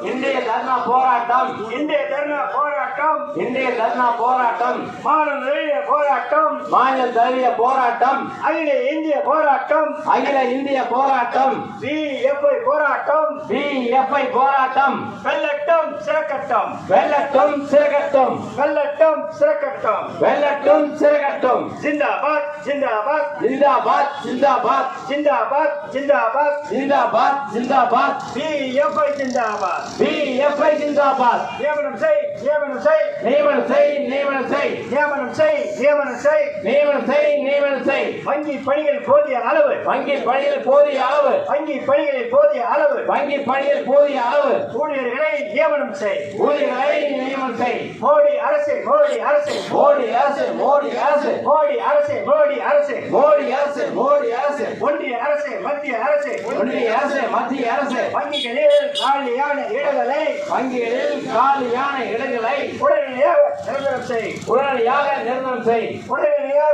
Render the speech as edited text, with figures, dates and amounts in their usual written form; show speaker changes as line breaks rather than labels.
இன்றைய தர்ணா போராட்டம்
இந்திய தர்ணா போராட்டம்
இன்றைய தர்ணா போராட்டம்
மாநில தழுவிய போராட்டம்
மாநில தழுவிய போராட்டம்
அகில இந்திய போராட்டம்
அகில இந்திய போராட்டம்
பிஎஃப்ஐ போராட்டம்
பிஎஃப்ஐ போராட்டம்
வெள்ளட்டும் சிறக்கட்டும்
வெல்லட்டும் சிறகட்டும்
வெள்ளட்டும் சிறக்கட்டும்
வெல்லட்டும் சிறகட்டும்
ஜிந்தாபாத் ஜிந்தாபாத்
ஜிந்தாபாத் ஜிந்தாபாத்
ஜிந்தாபாத் ஜிந்தாபாத்
ஜிந்தாபாத் ஜிந்தாபாத்
பிஎஃப்ஐ ஜிந்தாபாத்
பிஎஃப்ஐ ஜிந்தாபாத்
நியமனம் செய் நியமனம் செய்
நியமனம் செய் நியமனம் செய்
நியமனம் செய் நியமனம் செய்
நியமனம் செய் நியமனம் செய்
வங்கி பணிகள் போதிய அளவு
வங்கி பணியில் போதிய அளவு
வங்கி பணிகளில் போதிய அளவு
வங்கி பணியில் போதிய அளவு
ஊழியர்களை நியமனம் செய்
ஊழியர்களை நியமனம் செய்
மோடி அரசு மோடி அரசு
மோடி அரசு மோடி அரசு
மோடி அரசு மோடி அரசு
மோடி அரசு மோடி அரசு
ஒன்றிய அரசு மத்திய அரசு
ஒன்றிய அரசு மத்திய அரசு
வங்கிகளில் காலியான இடங்களை
வங்கிகளில் காலியான இடங்களை
உடனடியாக நிரந்தரம் செய்
உடனடியாக நிர்ணயம் செய்
உடனடியாக